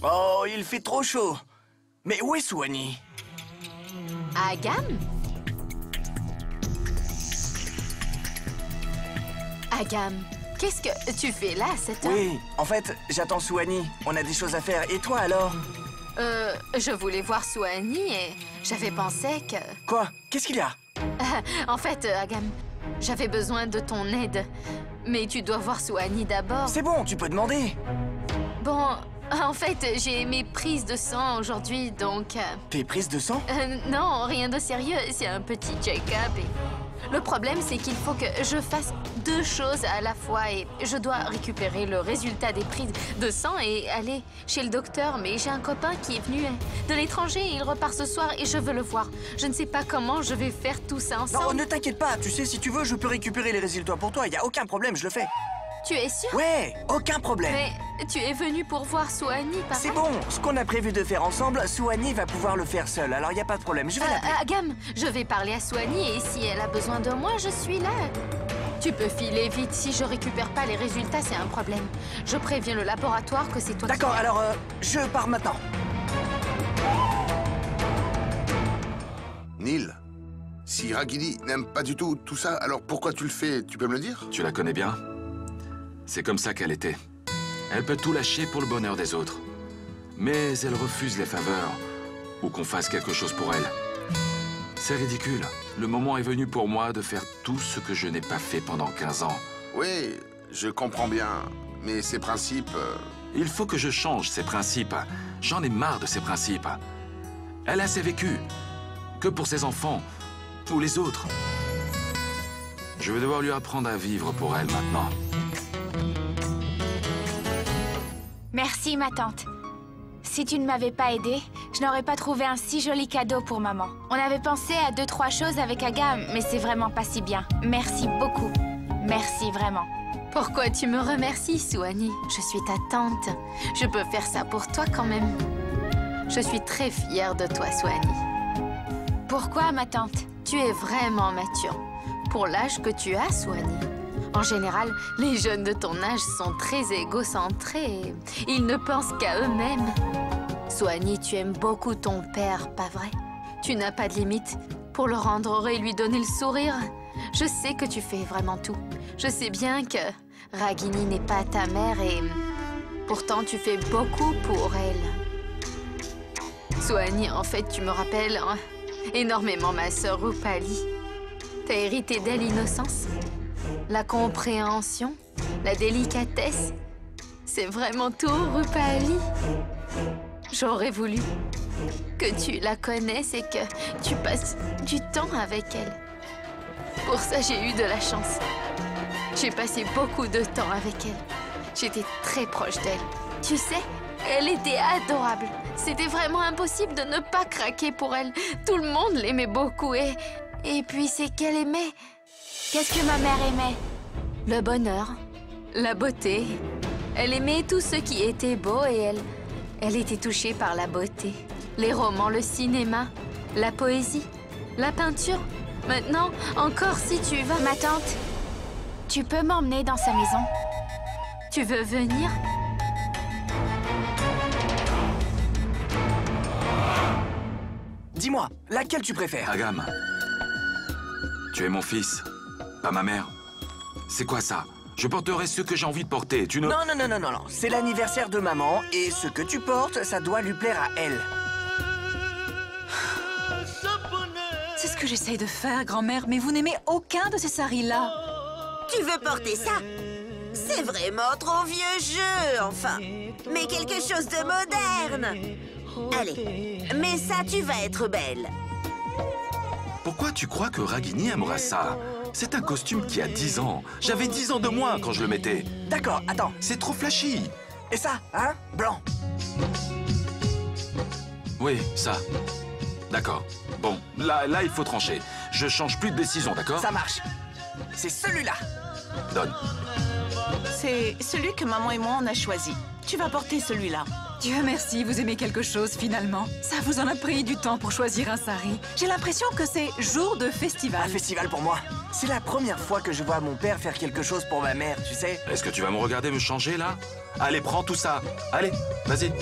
Oh, il fait trop chaud. Mais où est Souani? Agam? Agam, qu'est-ce que tu fais là à cette heure? Oui, en fait, j'attends Souani. On a des choses à faire. Et toi, alors? Je voulais voir Souani et j'avais pensé que... Quoi? Qu'est-ce qu'il y a? En fait, Agam, j'avais besoin de ton aide. Mais tu dois voir Souani d'abord. C'est bon, tu peux demander. Bon, en fait, j'ai mes prises de sang aujourd'hui, donc... Tes prises de sang? Non, rien de sérieux, c'est un petit check-up et... Le problème, c'est qu'il faut que je fasse deux choses à la fois et je dois récupérer le résultat des prises de sang et aller chez le docteur. Mais j'ai un copain qui est venu de l'étranger et il repart ce soir et je veux le voir. Je ne sais pas comment je vais faire tout ça ensemble. Non, ne t'inquiète pas. Tu sais, si tu veux, je peux récupérer les résultats pour toi. Il n'y a aucun problème, je le fais. Tu es sûr? Ouais, aucun problème. Mais tu es venu pour voir Souani, papa? C'est bon, ce qu'on a prévu de faire ensemble, Souani va pouvoir le faire seule. Alors il n'y a pas de problème, je vais l'appeler. Agam, je vais parler à Souani et si elle a besoin de moi, je suis là. Tu peux filer vite. Si je récupère pas les résultats, c'est un problème. Je préviens le laboratoire que c'est toi qui... D'accord, alors je pars maintenant. Neil, si Ragini n'aime pas du tout ça, alors pourquoi tu le fais? Tu peux me le dire? Tu la connais bien? C'est comme ça qu'elle était. Elle peut tout lâcher pour le bonheur des autres. Mais elle refuse les faveurs ou qu'on fasse quelque chose pour elle. C'est ridicule. Le moment est venu pour moi de faire tout ce que je n'ai pas fait pendant 15 ans. Oui, je comprends bien, mais ces principes... Il faut que je change ces principes. J'en ai marre de ces principes. Elle a assez vécu. Que pour ses enfants ou les autres. Je vais devoir lui apprendre à vivre pour elle maintenant. Merci, ma tante. Si tu ne m'avais pas aidée, je n'aurais pas trouvé un si joli cadeau pour maman. On avait pensé à 2-3 choses avec Agam, mais c'est vraiment pas si bien. Merci beaucoup. Merci vraiment. Pourquoi tu me remercies, Souani? Je suis ta tante. Je peux faire ça pour toi quand même. Je suis très fière de toi, Souani. Pourquoi, ma tante? Tu es vraiment mature. Pour l'âge que tu as, Souani. En général, les jeunes de ton âge sont très égocentrés. Ils ne pensent qu'à eux-mêmes. Souani, tu aimes beaucoup ton père, pas vrai? Tu n'as pas de limite pour le rendre heureux et lui donner le sourire. Je sais que tu fais vraiment tout. Je sais bien que Ragini n'est pas ta mère et pourtant tu fais beaucoup pour elle. Souani, en fait, tu me rappelles énormément ma sœur Rupali. T'as hérité d'elle l'innocence, la compréhension, la délicatesse. C'est vraiment tout, Rupali. J'aurais voulu que tu la connaisses et que tu passes du temps avec elle. Pour ça, j'ai eu de la chance. J'ai passé beaucoup de temps avec elle. J'étais très proche d'elle. Tu sais, elle était adorable. C'était vraiment impossible de ne pas craquer pour elle. Tout le monde l'aimait beaucoup et puis c'est qu'elle aimait... Qu'est-ce que ma mère aimait? Le bonheur, la beauté. Elle aimait tout ce qui était beau et elle était touchée par la beauté. Les romans, le cinéma, la poésie, la peinture. Maintenant, encore si tu vas... Ma tante, tu peux m'emmener dans sa maison? Tu veux venir? Dis-moi, laquelle tu préfères? Agam, tu es mon fils, pas ma mère. C'est quoi ça? Je porterai ce que j'ai envie de porter, tu ne... Non, non, non, non, non, non. C'est l'anniversaire de maman et ce que tu portes, ça doit lui plaire à elle. C'est ce que j'essaye de faire, grand-mère, mais vous n'aimez aucun de ces saris-là. Tu veux porter ça? C'est vraiment trop vieux jeu, enfin. Mais quelque chose de moderne. Allez, mais ça, tu vas être belle. Pourquoi tu crois que Ragini aimera ça? C'est un costume qui a 10 ans. J'avais 10 ans de moins quand je le mettais. D'accord, attends. C'est trop flashy. Et ça, hein? Blanc. Oui, ça. D'accord. Bon, là, il faut trancher. Je change plus de décision, d'accord? Ça marche. C'est celui-là. Donne. C'est celui que maman et moi on a choisi. Tu vas porter celui-là. Dieu merci, vous aimez quelque chose finalement. Ça vous en a pris du temps pour choisir un sari. J'ai l'impression que c'est jour de festival. Un festival pour moi. C'est la première fois que je vois mon père faire quelque chose pour ma mère, tu sais. Est-ce que tu vas me regarder me changer, là? Allez, prends tout ça. Allez, vas-y.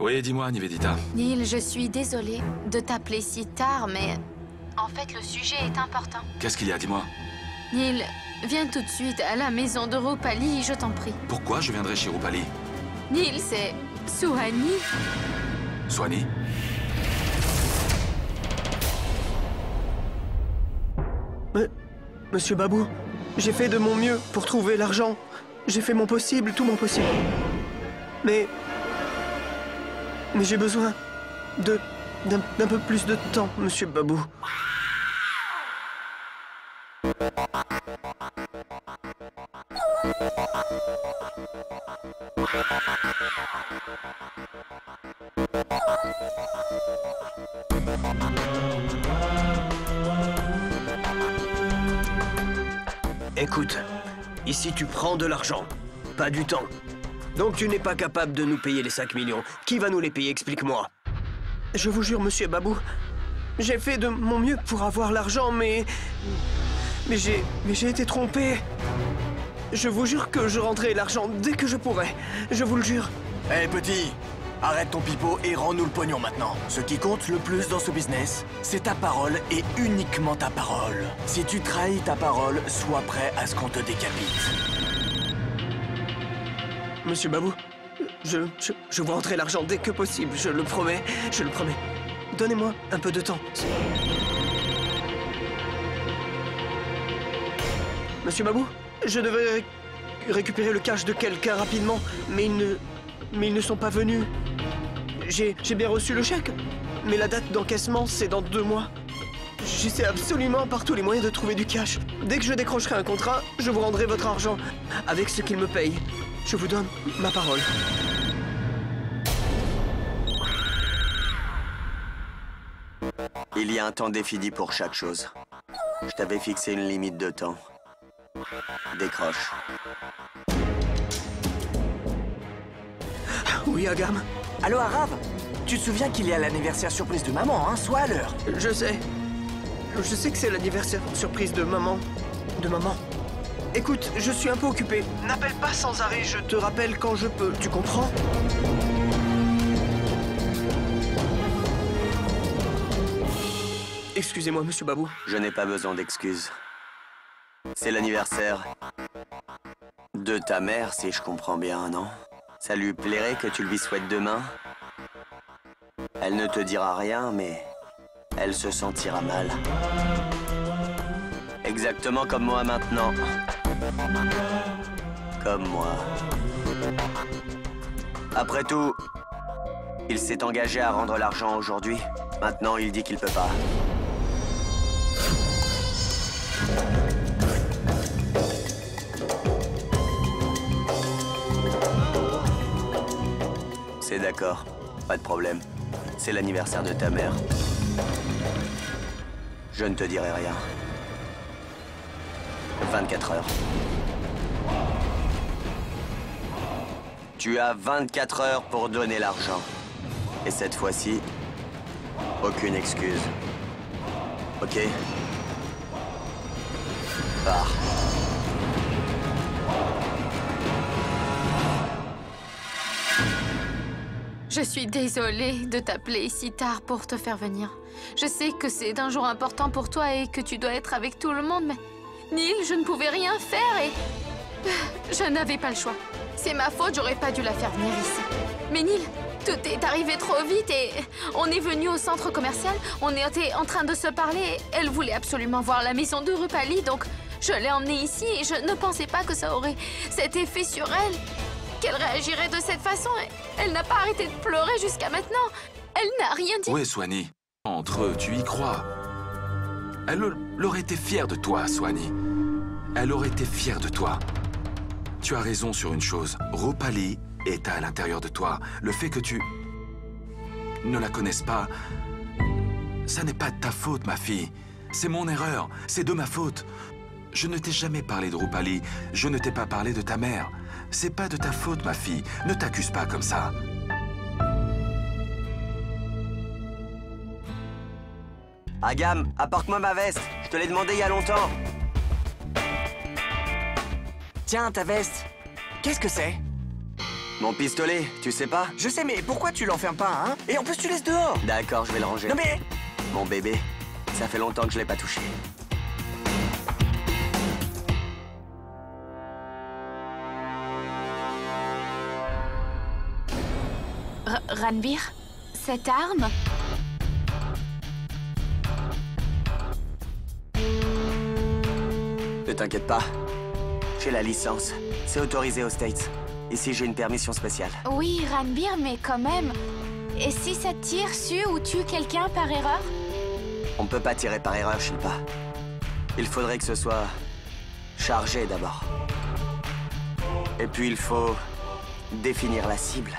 Oui, dis-moi, Nivedita. Neil, je suis désolée de t'appeler si tard, mais... En fait, le sujet est important. Qu'est-ce qu'il y a, dis-moi? Neil, viens tout de suite à la maison de Rupali, je t'en prie. Pourquoi je viendrai chez Rupali? Neil, c'est Suhani. Suhani? Monsieur Babou, j'ai fait de mon mieux pour trouver l'argent. J'ai fait mon possible, tout mon possible. Mais j'ai besoin d'un peu plus de temps, Monsieur Babou. Écoute, ici tu prends de l'argent, pas du temps. Donc tu n'es pas capable de nous payer les 5 millions. Qui va nous les payer, explique-moi. Je vous jure, Monsieur Babou, j'ai fait de mon mieux pour avoir l'argent, mais j'ai été trompé. Je vous jure que je rendrai l'argent dès que je pourrai. Je vous le jure. Hé, petit, arrête ton pipeau et rends-nous le pognon maintenant. Ce qui compte le plus dans ce business, c'est ta parole et uniquement ta parole. Si tu trahis ta parole, sois prêt à ce qu'on te décapite. Monsieur Babou, je vous rendrai l'argent dès que possible, je le promets, je le promets. Donnez-moi un peu de temps. Monsieur Babou, je devais récupérer le cash de quelqu'un rapidement, mais ils ne sont pas venus. J'ai bien reçu le chèque, mais la date d'encaissement, c'est dans 2 mois. J'essaie absolument par tous les moyens de trouver du cash. Dès que je décrocherai un contrat, je vous rendrai votre argent, avec ce qu'il me paye. Je vous donne ma parole. Il y a un temps défini pour chaque chose. Je t'avais fixé une limite de temps. Décroche. Oui, Agam. Allô, Arav? Tu te souviens qu'il y a l'anniversaire surprise de maman, hein? Sois à l'heure. Je sais. Je sais que c'est l'anniversaire surprise de maman. Écoute, je suis un peu occupé. N'appelle pas sans arrêt, je te rappelle quand je peux. Tu comprends? Excusez-moi, Monsieur Babou. Je n'ai pas besoin d'excuses. C'est l'anniversaire de ta mère, si je comprends bien, non? Ça lui plairait que tu lui souhaites demain? Elle ne te dira rien, mais elle se sentira mal. Exactement comme moi maintenant. Comme moi. Après tout, il s'est engagé à rendre l'argent aujourd'hui. Maintenant, il dit qu'il peut pas. C'est d'accord, pas de problème. C'est l'anniversaire de ta mère. Je ne te dirai rien. 24 heures. Tu as 24 heures pour donner l'argent. Et cette fois-ci, aucune excuse. Ok? Pars. Je suis désolée de t'appeler si tard pour te faire venir. Je sais que c'est un jour important pour toi et que tu dois être avec tout le monde, mais... Neil, je ne pouvais rien faire et... Je n'avais pas le choix. C'est ma faute, j'aurais pas dû la faire venir ici. Mais Neil, tout est arrivé trop vite et... On est venu au centre commercial, on était en train de se parler. Elle voulait absolument voir la maison de Rupali, donc je l'ai emmenée ici et je ne pensais pas que ça aurait cet effet sur elle. Qu'elle réagirait de cette façon. Elle n'a pas arrêté de pleurer jusqu'à maintenant. Elle n'a rien dit. Oui, Suhani. Entre eux, tu y crois. Elle aurait été fière de toi, Suhani. Elle aurait été fière de toi. Tu as raison sur une chose. Rupali est à l'intérieur de toi. Le fait que tu ne la connaisses pas, ça n'est pas de ta faute, ma fille. C'est mon erreur. C'est de ma faute. Je ne t'ai jamais parlé de Rupali. Je ne t'ai pas parlé de ta mère. C'est pas de ta faute, ma fille. Ne t'accuse pas comme ça. Agam, apporte-moi ma veste. Je te l'ai demandé il y a longtemps. Tiens, ta veste. Qu'est-ce que c'est? Mon pistolet, tu sais pas? Je sais, mais pourquoi tu l'enfermes pas, hein? Et en plus, tu laisses dehors. D'accord, je vais le ranger. Non mais... Mon bébé, ça fait longtemps que je l'ai pas touché. Ranbir, cette arme? Ne t'inquiète pas. J'ai la licence. C'est autorisé aux States. Ici, j'ai une permission spéciale. Oui, Ranbir, mais quand même... Et si ça tire sur ou tue quelqu'un par erreur? On peut pas tirer par erreur, Shilpa. Il faudrait que ce soit... chargé d'abord. Et puis il faut... définir la cible.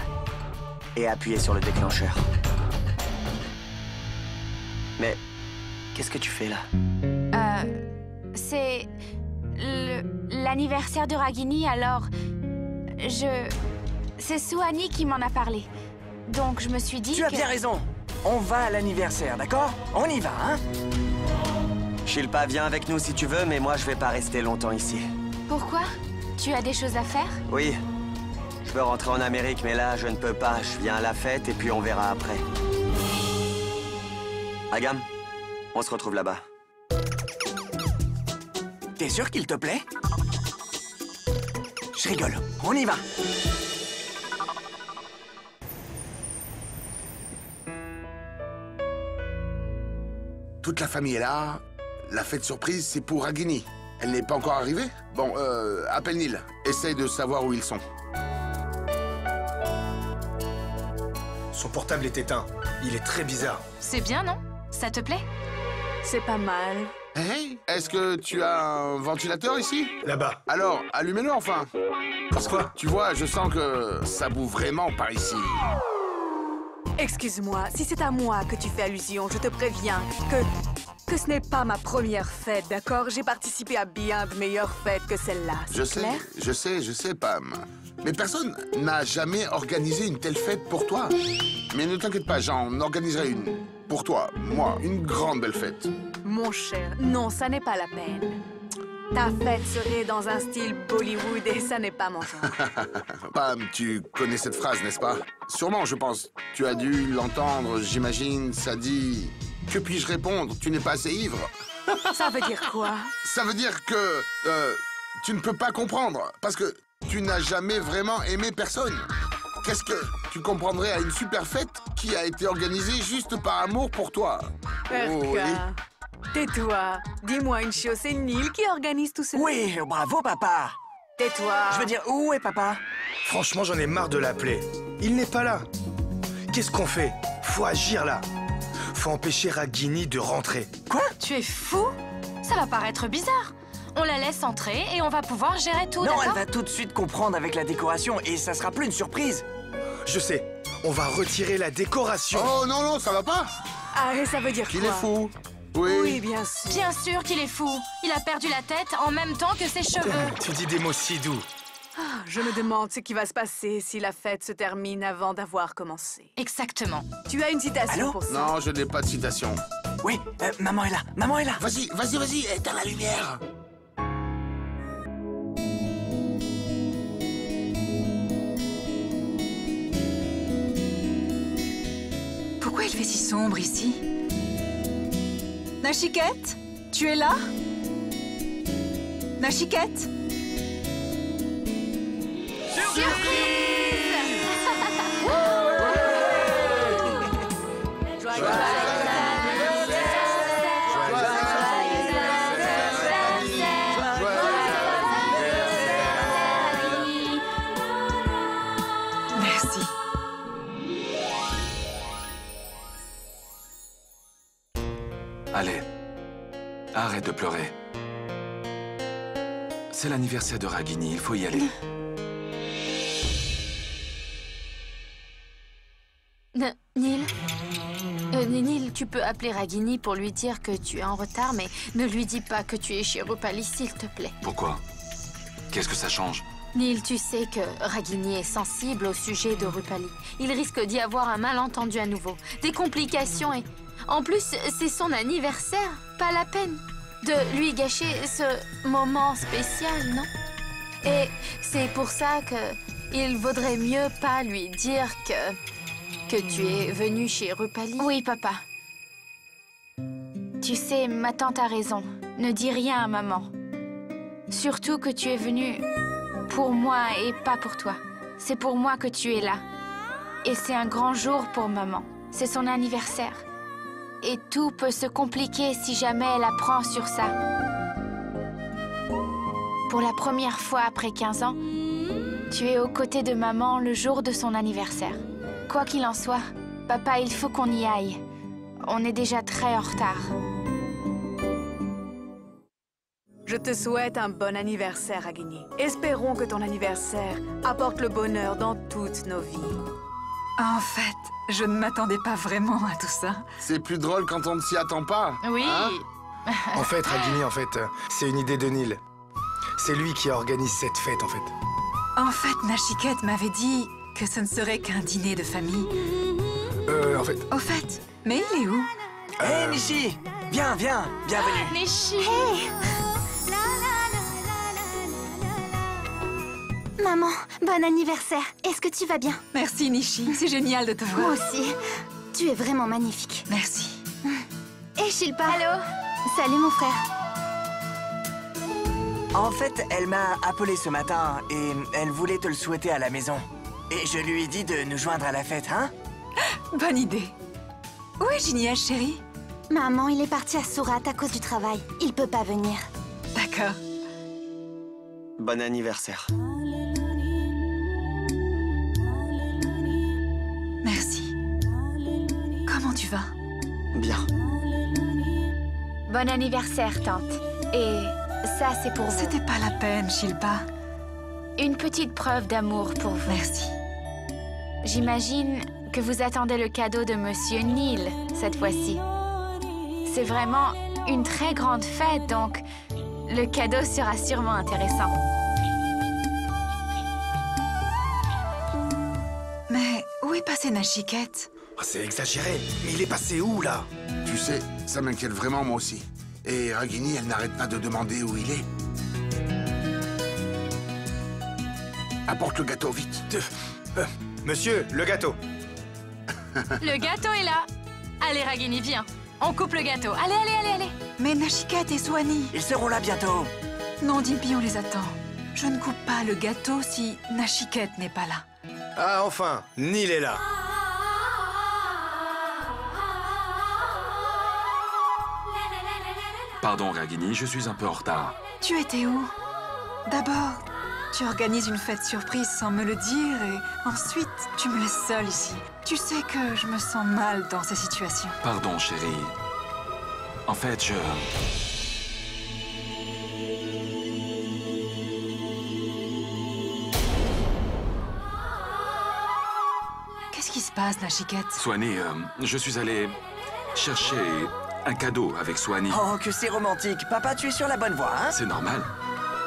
Et appuyer sur le déclencheur. Mais... qu'est-ce que tu fais là? C'est... l'anniversaire de Ragini, alors... C'est Suhani qui m'en a parlé. Donc je me suis dit Tu as bien raison. On va à l'anniversaire, d'accord? On y va, hein? Shilpa, viens avec nous si tu veux, mais moi je vais pas rester longtemps ici. Pourquoi? Tu as des choses à faire? Oui. Je veux rentrer en Amérique, mais là, je ne peux pas. Je viens à la fête et puis on verra après. Agam, on se retrouve là-bas. T'es sûr qu'il te plaît? Je rigole. On y va. Toute la famille est là. La fête surprise, c'est pour Ragini. Elle n'est pas encore arrivée? Bon, appelle Neil. Essaye de savoir où ils sont. Son portable est éteint. Il est très bizarre. C'est bien, non? Ça te plaît? C'est pas mal. Hey, est-ce que tu as un ventilateur ici? Là-bas. Alors, allumez-le enfin. Pourquoi? Tu vois, je sens que ça boue vraiment par ici. Excuse-moi, si c'est à moi que tu fais allusion, je te préviens que ce n'est pas ma première fête, d'accord? J'ai participé à bien de meilleures fêtes que celle-là, c'est clair? Je sais, Pam. Mais personne n'a jamais organisé une telle fête pour toi. Mais ne t'inquiète pas, j'en organiserai une. Pour toi, moi, une grande belle fête. Mon cher, non, ça n'est pas la peine. Ta fête serait dans un style Bollywood et ça n'est pas mon genre. Pam, tu connais cette phrase, n'est-ce pas? Sûrement, je pense. Tu as dû l'entendre, j'imagine. Ça dit... Que puis-je répondre? Tu n'es pas assez ivre. Ça veut dire quoi? Ça veut dire que... tu ne peux pas comprendre. Parce que tu n'as jamais vraiment aimé personne. Qu'est-ce que tu comprendrais à une super fête qui a été organisée juste par amour pour toi? Perka, tais-toi. Dis-moi une chose, c'est Neil qui organise tout cela? Oui, bravo, papa. Tais-toi. Je veux dire, où est papa? Franchement, j'en ai marre de l'appeler. Il n'est pas là. Qu'est-ce qu'on fait? Faut agir là. Faut empêcher Ragini de rentrer. Quoi? Tu es fou? Ça va paraître bizarre. On la laisse entrer et on va pouvoir gérer tout, Non, d'accord? elle va tout de suite comprendre avec la décoration et ça sera plus une surprise. Je sais. On va retirer la décoration. Oh non, non, ça va pas. Ah, et ça veut dire Qu'il quoi? est fou. Oui. Oui, bien sûr. Bien sûr qu'il est fou. Il a perdu la tête en même temps que ses cheveux. Tu dis des mots si doux. Ah, je me demande ce qui va se passer si la fête se termine avant d'avoir commencé. Exactement. Tu as une citation Allô? pour ça? Non, je n'ai pas de citation. Oui, maman est là, maman est là. Vas-y, vas-y, vas-y, éteins la lumière. Pourquoi il fait si sombre ici? Nachiquette? Tu es là? Nachiquette? Merci. Allez, arrête de pleurer. C'est l'anniversaire de Ragini, il faut y aller. Neil? Neil? Neil, tu peux appeler Ragini pour lui dire que tu es en retard, mais ne lui dis pas que tu es chez Rupali, s'il te plaît. Pourquoi? Qu'est-ce que ça change? Neil, tu sais que Ragini est sensible au sujet de Rupali. Il risque d'y avoir un malentendu à nouveau, des complications et... En plus, c'est son anniversaire, pas la peine de lui gâcher ce moment spécial, non? Et c'est pour ça que il vaudrait mieux pas lui dire que tu es venu chez Rupali. Oui, papa. Tu sais, ma tante a raison. Ne dis rien à maman. Surtout que tu es venu pour moi et pas pour toi. C'est pour moi que tu es là. Et c'est un grand jour pour maman. C'est son anniversaire. Et tout peut se compliquer si jamais elle apprend sur ça. Pour la première fois après 15 ans, tu es aux côtés de maman le jour de son anniversaire. Quoi qu'il en soit, papa, il faut qu'on y aille. On est déjà très en retard. Je te souhaite un bon anniversaire, Ragini. Espérons que ton anniversaire apporte le bonheur dans toutes nos vies. En fait, je ne m'attendais pas vraiment à tout ça. C'est plus drôle quand on ne s'y attend pas. Oui. Hein? En fait, Ragini, c'est une idée de Neil. C'est lui qui organise cette fête, en fait. En fait, Nachiket m'avait dit que ce ne serait qu'un dîner de famille. En fait... Au fait, mais il est où? Hé, Nishi! Viens, bienvenue. Nishi! Maman, bon anniversaire. Est-ce que tu vas bien? Merci, Nishi. C'est génial de te voir. Moi aussi. Tu es vraiment magnifique. Merci. Et Shilpa. Allô? Salut, mon frère. En fait, elle m'a appelé ce matin et elle voulait te le souhaiter à la maison. Et je lui ai dit de nous joindre à la fête, hein? Bonne idée. Où est Giniège, chérie? Maman, il est parti à Surat à cause du travail. Il peut pas venir. D'accord. Bon anniversaire. Merci. Comment tu vas? Bien. Bon anniversaire, tante. Et ça, c'est pour vous. C'était pas la peine, Shilpa. Une petite preuve d'amour pour vous. Merci. J'imagine que vous attendez le cadeau de Monsieur Neil, cette fois-ci. C'est vraiment une très grande fête, donc le cadeau sera sûrement intéressant. Mais où est passé Nachiket? Oh, c'est exagéré. Mais il est passé où, là? Tu sais, ça m'inquiète vraiment moi aussi. Et Ragini, elle n'arrête pas de demander où il est. Apporte le gâteau, vite. Monsieur, le gâteau. Le gâteau est là. Allez, Ragini, viens. On coupe le gâteau. Allez, allez, allez, allez. Mais Nachiket et Swani. Ils seront là bientôt. Non, Dimpy, on les attend. Je ne coupe pas le gâteau si Nachiket n'est pas là. Ah, enfin, Neil est là. Pardon, Ragini, je suis un peu en retard. Tu étais où? D'abord, tu organises une fête surprise sans me le dire et ensuite, tu me laisses seule ici. Tu sais que je me sens mal dans ces situations. Pardon, chérie. En fait, Qu'est-ce qui se passe, Nachiket? Swani, je suis allé chercher un cadeau avec Swani. Oh, que c'est romantique. Papa, tu es sur la bonne voie, hein? C'est normal.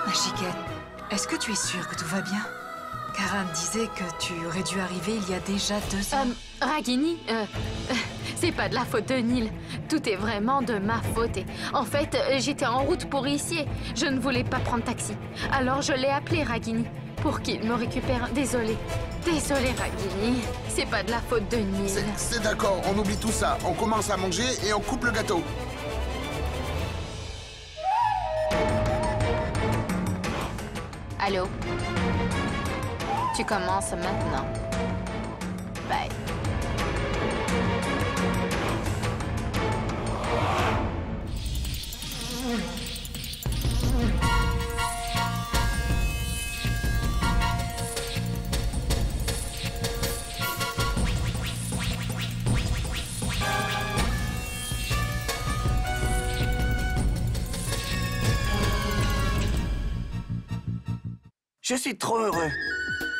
Nachiket, est-ce que tu es sûre que tout va bien? Karan disait que tu aurais dû arriver il y a déjà 2 ans. Ragini, c'est pas de la faute de Neil. Tout est vraiment de ma faute. Et en fait, j'étais en route pour ici et je ne voulais pas prendre taxi. Alors je l'ai appelé Ragini pour qu'il me récupère. Désolée. Désolée, Ragini. C'est pas de la faute de Neil. C'est d'accord, on oublie tout ça. On commence à manger et on coupe le gâteau. Allô? Tu commences maintenant. Bye. Je suis trop heureux.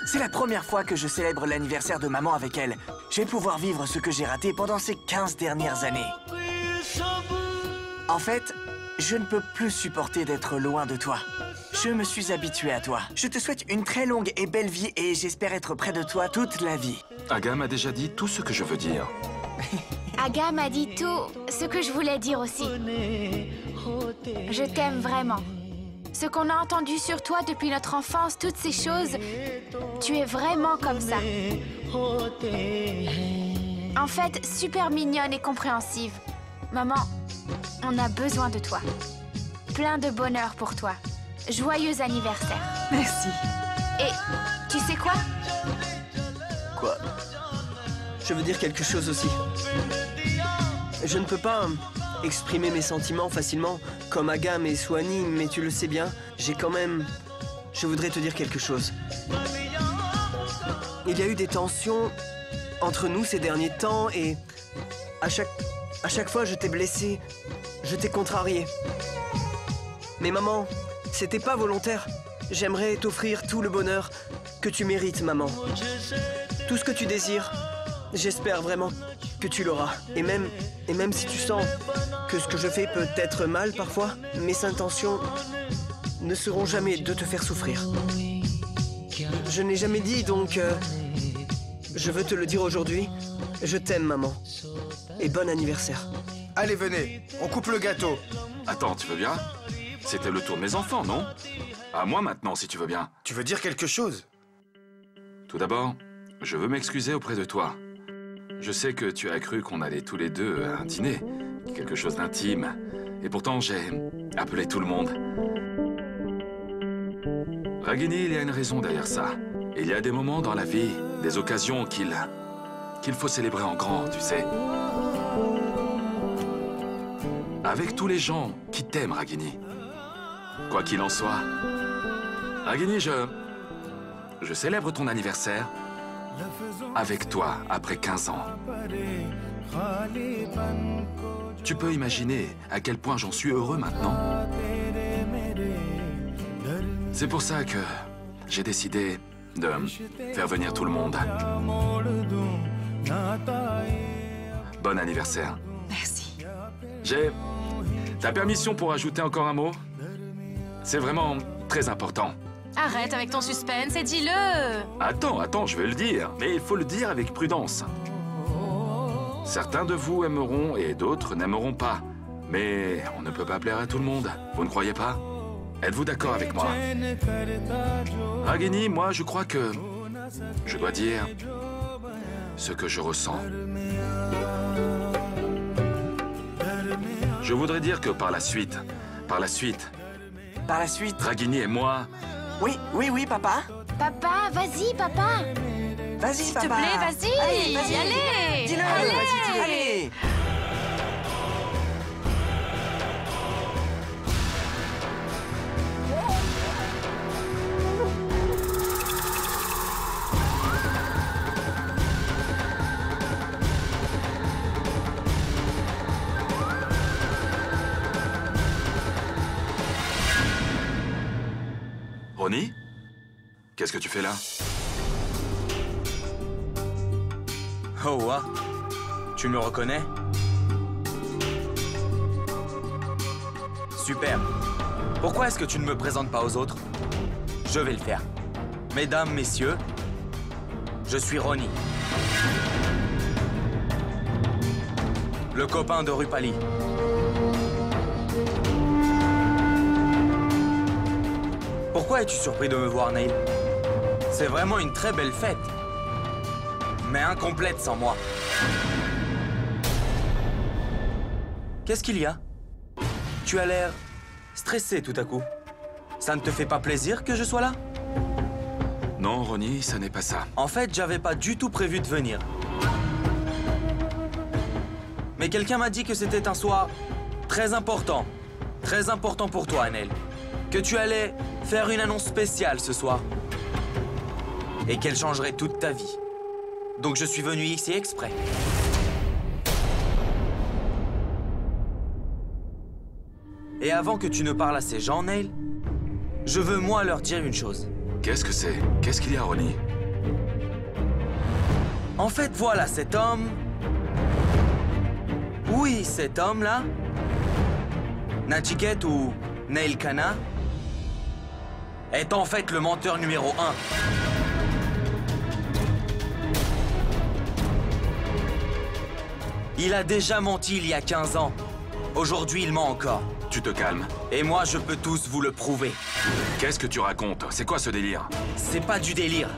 C'est la première fois que je célèbre l'anniversaire de maman avec elle. Je vais pouvoir vivre ce que j'ai raté pendant ces 15 dernières années. En fait, je ne peux plus supporter d'être loin de toi. Je me suis habitué à toi. Je te souhaite une très longue et belle vie et j'espère être près de toi toute la vie. Aga m'a déjà dit tout ce que je veux dire. Aga m'a dit tout ce que je voulais dire aussi. Je t'aime vraiment. Ce qu'on a entendu sur toi depuis notre enfance, toutes ces choses, tu es vraiment comme ça. En fait, super mignonne et compréhensive. Maman, on a besoin de toi. Plein de bonheur pour toi. Joyeux anniversaire. Merci. Et tu sais quoi? Quoi? Je veux dire quelque chose aussi. Je ne peux pas exprimer mes sentiments facilement comme Agam et Swanee, mais tu le sais bien, j'ai quand même... Je voudrais te dire quelque chose. Il y a eu des tensions entre nous ces derniers temps et à chaque fois je t'ai blessé, je t'ai contrarié. Mais maman, c'était pas volontaire. J'aimerais t'offrir tout le bonheur que tu mérites, maman. Tout ce que tu désires, j'espère vraiment que tu l'auras. Et même si tu sens que ce que je fais peut être mal parfois, mes intentions ne seront jamais de te faire souffrir. Je n'ai jamais dit, donc je veux te le dire aujourd'hui. Je t'aime, maman. Et bon anniversaire. Allez, venez, on coupe le gâteau. Attends, tu veux bien? C'était le tour de mes enfants, non? À moi maintenant, si tu veux bien. Tu veux dire quelque chose? Tout d'abord, je veux m'excuser auprès de toi. Je sais que tu as cru qu'on allait tous les deux à un dîner, quelque chose d'intime. Et pourtant, j'ai appelé tout le monde. Ragini, il y a une raison derrière ça. Il y a des moments dans la vie, des occasions qu'il faut célébrer en grand, tu sais. Avec tous les gens qui t'aiment, Ragini. Quoi qu'il en soit. Ragini, je célèbre ton anniversaire avec toi après 15 ans. Tu peux imaginer à quel point j'en suis heureux maintenant. C'est pour ça que j'ai décidé de faire venir tout le monde. Bon anniversaire. Merci. J'ai ta permission pour ajouter encore un mot? C'est vraiment très important. Arrête avec ton suspense et dis-le! Attends, je vais le dire. Mais il faut le dire avec prudence. Certains de vous aimeront et d'autres n'aimeront pas. Mais on ne peut pas plaire à tout le monde. Vous ne croyez pas? Êtes-vous d'accord avec moi? Ragini, moi, je crois que je dois dire ce que je ressens. Je voudrais dire que par la suite, Ragini et moi... Oui, papa. Papa, vas-y, papa. Vas-y, S'il papa. te plaît, vas-y. Allez. Dis-le, Allez. vas-y, dis-le. Allez. Ronnie? Qu'est-ce que tu fais là? Oh, wa. Tu me reconnais? Super. Pourquoi est-ce que tu ne me présentes pas aux autres? Je vais le faire. Mesdames, messieurs, je suis Ronnie. Le copain de Rupali. Pourquoi es-tu surpris de me voir, Neil? C'est vraiment une très belle fête. Mais incomplète sans moi. Qu'est-ce qu'il y a? Tu as l'air stressé tout à coup. Ça ne te fait pas plaisir que je sois là? Non, Ronnie, ça n'est pas ça. En fait, j'avais pas du tout prévu de venir. Mais quelqu'un m'a dit que c'était un soir très important. Très important pour toi, Neil. Que tu allais faire une annonce spéciale ce soir. Et qu'elle changerait toute ta vie. Donc je suis venu ici exprès. Et avant que tu ne parles à ces gens, Neil, je veux moi leur dire une chose. Qu'est-ce que c'est? Qu'est-ce qu'il y a, Ronnie? En fait, voilà, cet homme... Oui, cet homme-là, Nachiket ou Neil Kana, est en fait le menteur numéro 1. Il a déjà menti il y a 15 ans. Aujourd'hui, il ment encore. Tu te calmes. Et moi, je peux tous vous le prouver. Qu'est-ce que tu racontes? C'est quoi ce délire? C'est pas du délire.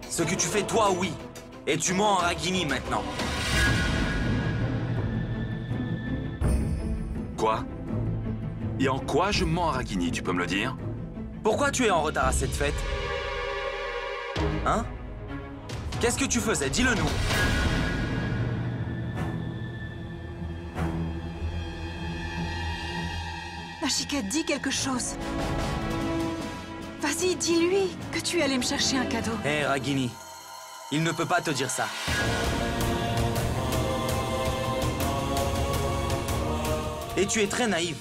Ce que tu fais toi, oui. Et tu mens en Ragini maintenant. Quoi? Et en quoi je mens à Ragini, tu peux me le dire? Pourquoi tu es en retard à cette fête? Hein? Qu'est-ce que tu faisais? Dis-le-nous. Nachiket, dis quelque chose. Vas-y, dis-lui que tu es allé me chercher un cadeau. Hé, Ragini, il ne peut pas te dire ça. Et tu es très naïve.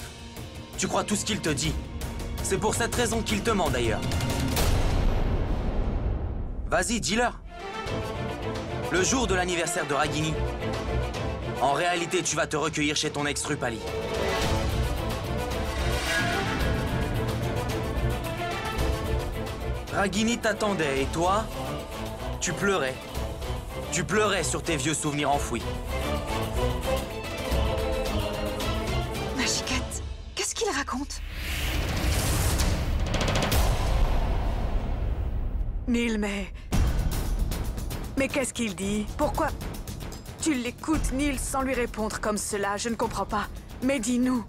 Tu crois tout ce qu'il te dit. C'est pour cette raison qu'il te ment d'ailleurs. Vas-y, dis-leur. Le jour de l'anniversaire de Ragini, en réalité, tu vas te recueillir chez ton ex Rupali. Ragini t'attendait et toi, tu pleurais. Tu pleurais sur tes vieux souvenirs enfouis. Nachiket, qu'est-ce qu'il raconte? Neil, mais qu'est-ce qu'il dit? Pourquoi tu l'écoutes, Neil, sans lui répondre comme cela? Je ne comprends pas. Mais dis-nous,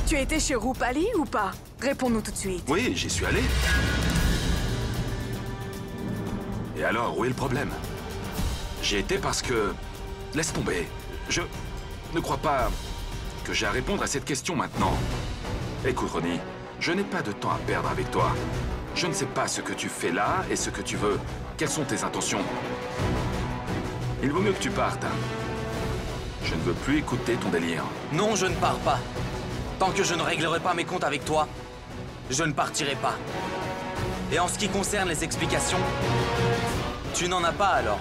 tu étais chez Rupali ou pas? Réponds-nous tout de suite. Oui, j'y suis allé. Et alors, où est le problème? J'y étais parce que... Laisse tomber. Je ne crois pas que j'ai à répondre à cette question maintenant. Écoute, Ronnie, je n'ai pas de temps à perdre avec toi. Je ne sais pas ce que tu fais là et ce que tu veux. Quelles sont tes intentions? Il vaut mieux que tu partes. Je ne veux plus écouter ton délire. Non, je ne pars pas. Tant que je ne réglerai pas mes comptes avec toi, je ne partirai pas. Et en ce qui concerne les explications, tu n'en as pas alors.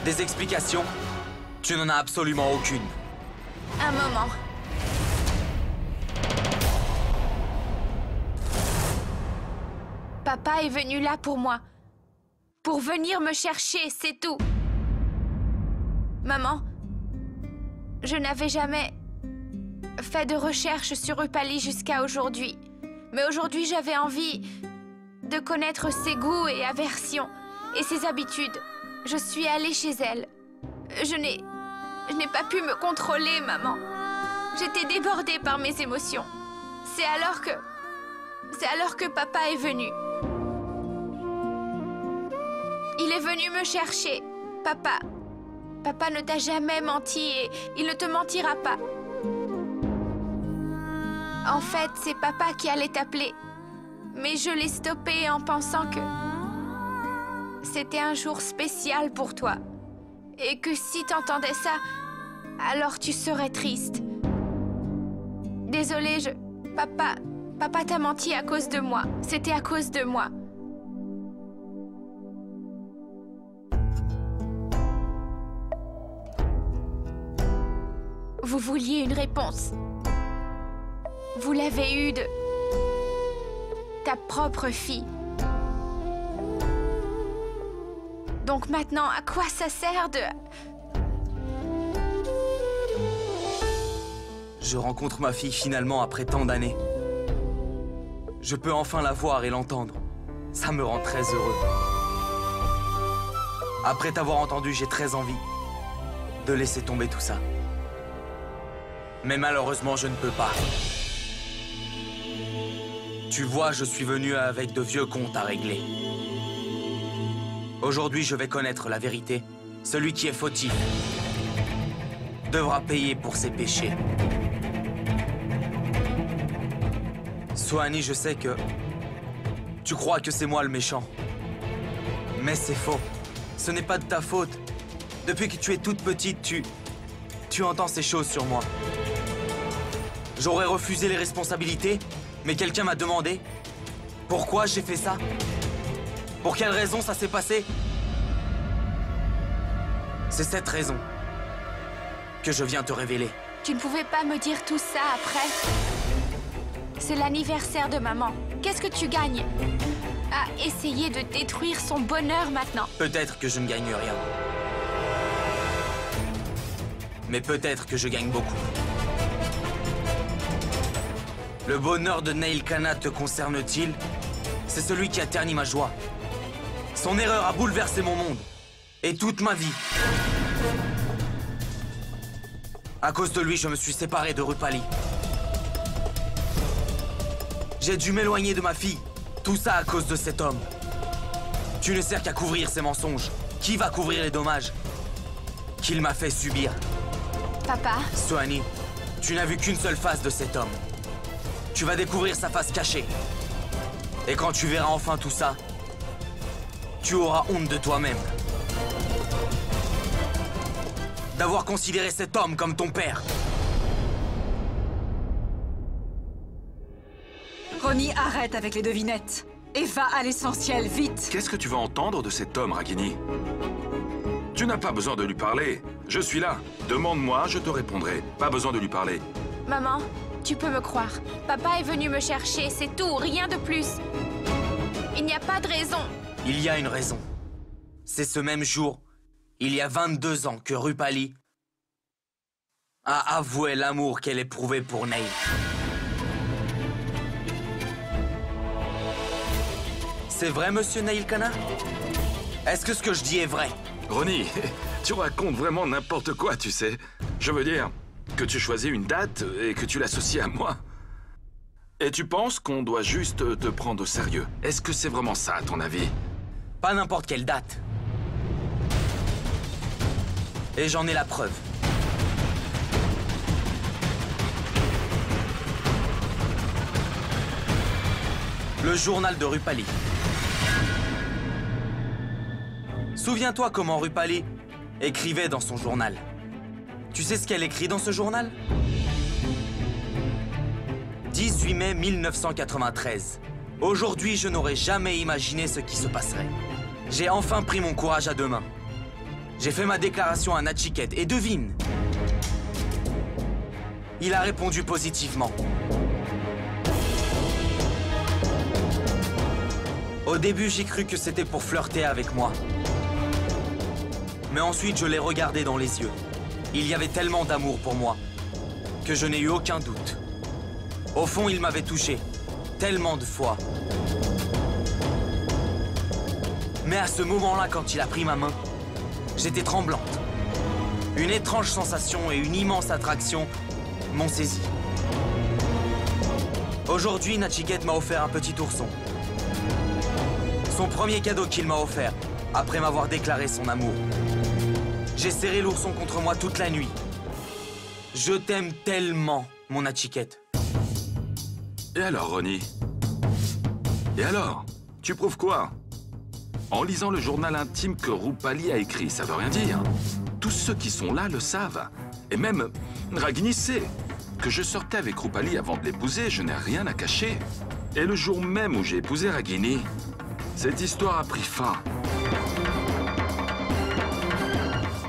Des explications, tu n'en as absolument aucune. Un moment. Papa est venu là pour moi. Pour venir me chercher, c'est tout. Maman, je n'avais jamais fait de recherche sur Rupali jusqu'à aujourd'hui. Mais aujourd'hui, j'avais envie de connaître ses goûts et aversions et ses habitudes. Je suis allée chez elle. Je n'ai pas pu me contrôler, maman. J'étais débordée par mes émotions. C'est alors que papa est venu. Il est venu me chercher. Papa ne t'a jamais menti et il ne te mentira pas. En fait, c'est papa qui allait t'appeler. Mais je l'ai stoppé en pensant que c'était un jour spécial pour toi. Et que si t'entendais ça, alors tu serais triste. Désolée, Papa t'a menti à cause de moi. C'était à cause de moi. Vous vouliez une réponse. Vous l'avez eue de ta propre fille. Donc maintenant, à quoi ça sert de... Je rencontre ma fille finalement après tant d'années. Je peux enfin la voir et l'entendre. Ça me rend très heureux. Après t'avoir entendu, j'ai très envie de laisser tomber tout ça. Mais malheureusement, je ne peux pas. Tu vois, je suis venu avec de vieux comptes à régler. Aujourd'hui, je vais connaître la vérité. Celui qui est fautif devra payer pour ses péchés. Sohani, je sais que tu crois que c'est moi le méchant. Mais c'est faux. Ce n'est pas de ta faute. Depuis que tu es toute petite, tu entends ces choses sur moi. J'aurais refusé les responsabilités, mais quelqu'un m'a demandé pourquoi j'ai fait ça. Pour quelle raison ça s'est passé? C'est cette raison que je viens te révéler. Tu ne pouvais pas me dire tout ça après? C'est l'anniversaire de maman. Qu'est-ce que tu gagnes à essayer de détruire son bonheur maintenant? Peut-être que je ne gagne rien. Mais peut-être que je gagne beaucoup. Le bonheur de Neil Kana te concerne-t-il? C'est celui qui a terni ma joie. Son erreur a bouleversé mon monde. Et toute ma vie. À cause de lui, je me suis séparé de Rupali. J'ai dû m'éloigner de ma fille. Tout ça à cause de cet homme. Tu ne sers qu'à couvrir ses mensonges. Qui va couvrir les dommages qu'il m'a fait subir? Papa? Sohani, tu n'as vu qu'une seule face de cet homme. Tu vas découvrir sa face cachée. Et quand tu verras enfin tout ça, tu auras honte de toi-même. D'avoir considéré cet homme comme ton père. Ronnie, arrête avec les devinettes. Et va à l'essentiel, vite. Qu'est-ce que tu vas entendre de cet homme, Ragini? Tu n'as pas besoin de lui parler. Je suis là. Demande-moi, je te répondrai. Pas besoin de lui parler. Maman, tu peux me croire. Papa est venu me chercher, c'est tout, rien de plus. Il n'y a pas de raison. Il y a une raison. C'est ce même jour, il y a 22 ans, que Rupali a avoué l'amour qu'elle éprouvait pour Neil. C'est vrai, monsieur Neil Kana? Est-ce que ce que je dis est vrai? Ronnie, tu racontes vraiment n'importe quoi, tu sais. Je veux dire que tu choisis une date et que tu l'associes à moi. Et tu penses qu'on doit juste te prendre au sérieux. Est-ce que c'est vraiment ça, à ton avis? Pas n'importe quelle date. Et j'en ai la preuve. Le journal de Rupali. Souviens-toi comment Rupali écrivait dans son journal. Tu sais ce qu'elle écrit dans ce journal? 18 mai 1993. Aujourd'hui, je n'aurais jamais imaginé ce qui se passerait. J'ai enfin pris mon courage à deux mains. J'ai fait ma déclaration à Nachiket et devine. Il a répondu positivement. Au début, j'ai cru que c'était pour flirter avec moi. Mais ensuite, je l'ai regardé dans les yeux. Il y avait tellement d'amour pour moi que je n'ai eu aucun doute. Au fond, il m'avait touché tellement de fois. Mais à ce moment-là, quand il a pris ma main, j'étais tremblante. Une étrange sensation et une immense attraction m'ont saisi. Aujourd'hui, Nachiket m'a offert un petit ourson. Son premier cadeau qu'il m'a offert, après m'avoir déclaré son amour. J'ai serré l'ourson contre moi toute la nuit. Je t'aime tellement, mon Nachiket. Et alors, Ronnie? Et alors? Tu prouves quoi? En lisant le journal intime que Rupali a écrit, ça veut rien dire. Tous ceux qui sont là le savent. Et même Ragini sait que je sortais avec Rupali avant de l'épouser, je n'ai rien à cacher. Et le jour même où j'ai épousé Ragini, cette histoire a pris fin.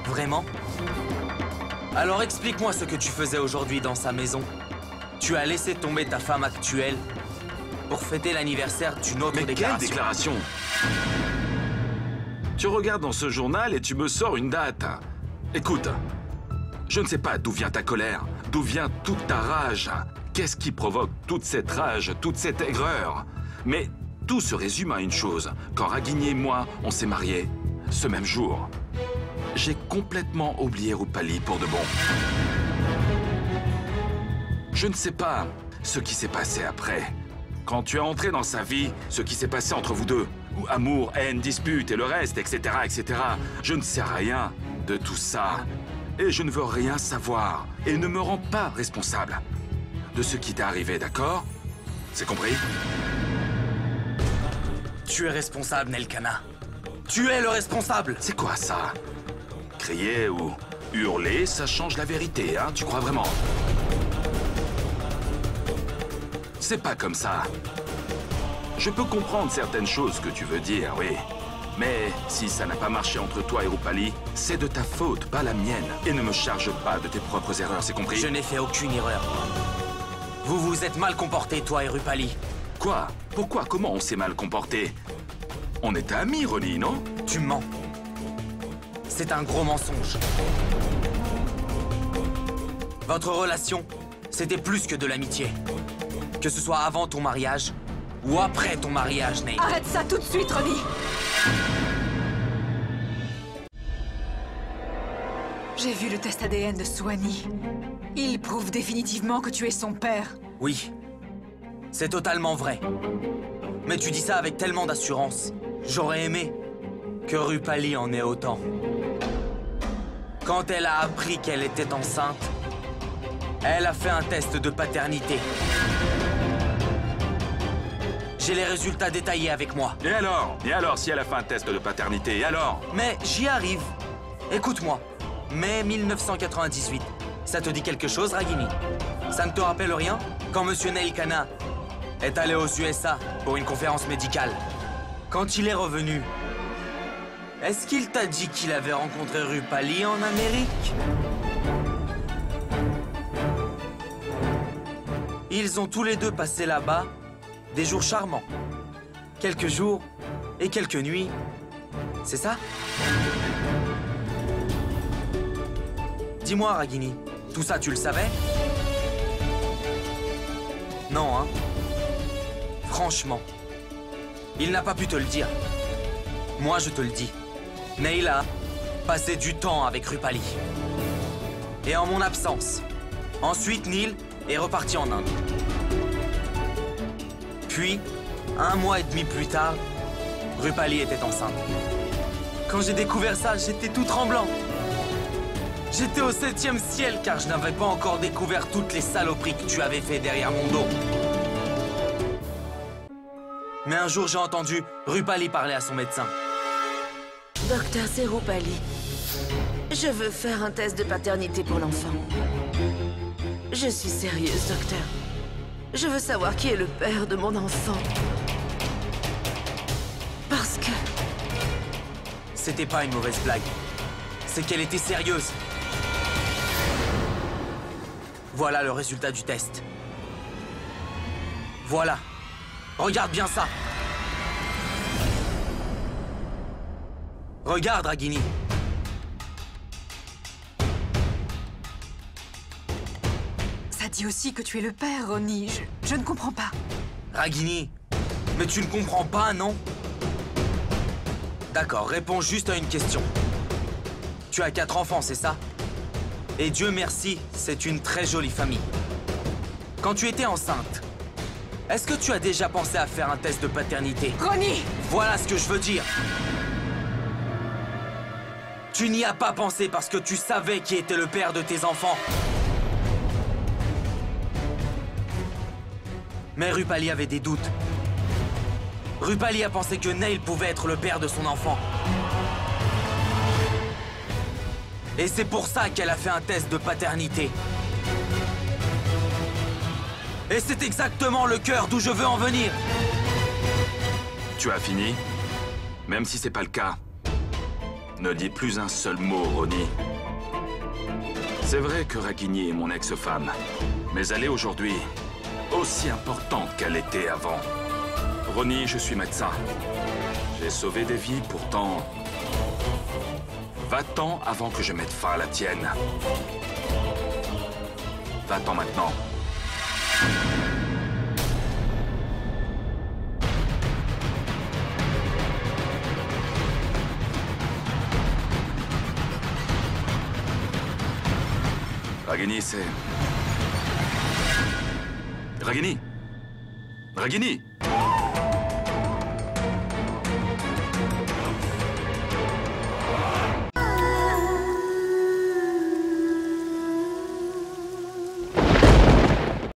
Vraiment? Alors explique-moi ce que tu faisais aujourd'hui dans sa maison. Tu as laissé tomber ta femme actuelle pour fêter l'anniversaire d'une autre déclaration. Quelle déclaration? Tu regardes dans ce journal et tu me sors une date. Écoute, je ne sais pas d'où vient ta colère, d'où vient toute ta rage. Qu'est-ce qui provoque toute cette rage, toute cette aigreur? Mais tout se résume à une chose. Quand Ragini et moi, on s'est mariés, ce même jour, j'ai complètement oublié Rupali pour de bon. Je ne sais pas ce qui s'est passé après. Quand tu es entré dans sa vie, ce qui s'est passé entre vous deux. Amour, haine, dispute et le reste, etc., etc. Je ne sais rien de tout ça. Et je ne veux rien savoir. Et ne me rends pas responsable de ce qui t'est arrivé, d'accord? C'est compris? Tu es responsable, Neil Kana. Tu es le responsable. C'est quoi ça? Crier ou hurler, ça change la vérité, hein? Tu crois vraiment? C'est pas comme ça. Je peux comprendre certaines choses que tu veux dire, oui. Mais si ça n'a pas marché entre toi et Rupali, c'est de ta faute, pas la mienne. Et ne me charge pas de tes propres erreurs, c'est compris? Je n'ai fait aucune erreur. Vous vous êtes mal comporté, toi et Rupali. Quoi? Pourquoi? Comment on s'est mal comporté? On était amis, Ronnie, non? Tu mens. C'est un gros mensonge. Votre relation, c'était plus que de l'amitié. Que ce soit avant ton mariage ou après ton mariage, Nate. Arrête ça tout de suite, Ronnie! J'ai vu le test ADN de Swanee. Il prouve définitivement que tu es son père. Oui, c'est totalement vrai. Mais tu dis ça avec tellement d'assurance. J'aurais aimé que Rupali en ait autant. Quand elle a appris qu'elle était enceinte, elle a fait un test de paternité. J'ai les résultats détaillés avec moi. Et alors, si elle a fait un test de paternité, et alors? Mais j'y arrive. Écoute-moi. Mai 1998. Ça te dit quelque chose, Ragini? Ça ne te rappelle rien? Quand Monsieur Neil Kana est allé aux USA pour une conférence médicale. Quand il est revenu, est-ce qu'il t'a dit qu'il avait rencontré Rupali en Amérique? Ils ont tous les deux passé là-bas des jours charmants. Quelques jours et quelques nuits. C'est ça? Dis-moi, Ragini, tout ça, tu le savais? Non, hein? Franchement, il n'a pas pu te le dire. Moi, je te le dis. Neil a passé du temps avec Rupali. Et en mon absence. Ensuite, Neil est reparti en Inde. Puis, 1 mois et demi plus tard, Rupali était enceinte. Quand j'ai découvert ça, j'étais tout tremblant. J'étais au 7e ciel car je n'avais pas encore découvert toutes les saloperies que tu avais fait derrière mon dos. Mais un jour, j'ai entendu Rupali parler à son médecin. Docteur, c'est Rupali. Je veux faire un test de paternité pour l'enfant. Je suis sérieuse, docteur. Je veux savoir qui est le père de mon enfant. Parce que... C'était pas une mauvaise blague. C'est qu'elle était sérieuse. Voilà le résultat du test. Voilà. Regarde bien ça. Regarde, Ragini. Ça dit aussi que tu es le père, Ronnie. Je ne comprends pas. Ragini, mais tu ne comprends pas, non? D'accord, réponds juste à une question. Tu as 4 enfants, c'est ça? Et Dieu merci, c'est une très jolie famille. Quand tu étais enceinte, est-ce que tu as déjà pensé à faire un test de paternité? Ronnie! Voilà ce que je veux dire. Tu n'y as pas pensé parce que tu savais qui était le père de tes enfants. Mais Rupali avait des doutes. Rupali a pensé que Neil pouvait être le père de son enfant. Et c'est pour ça qu'elle a fait un test de paternité. Et c'est exactement le cœur d'où je veux en venir. Tu as fini? Même si c'est pas le cas, ne dis plus un seul mot, Ronnie. C'est vrai que Ragini est mon ex-femme, mais elle est aujourd'hui aussi importante qu'elle était avant. Ronnie, je suis médecin. J'ai sauvé des vies, pourtant... Va-t'en avant que je mette fin à la tienne. Va-t'en maintenant. Ragini, c'est... Ragini! Ragini!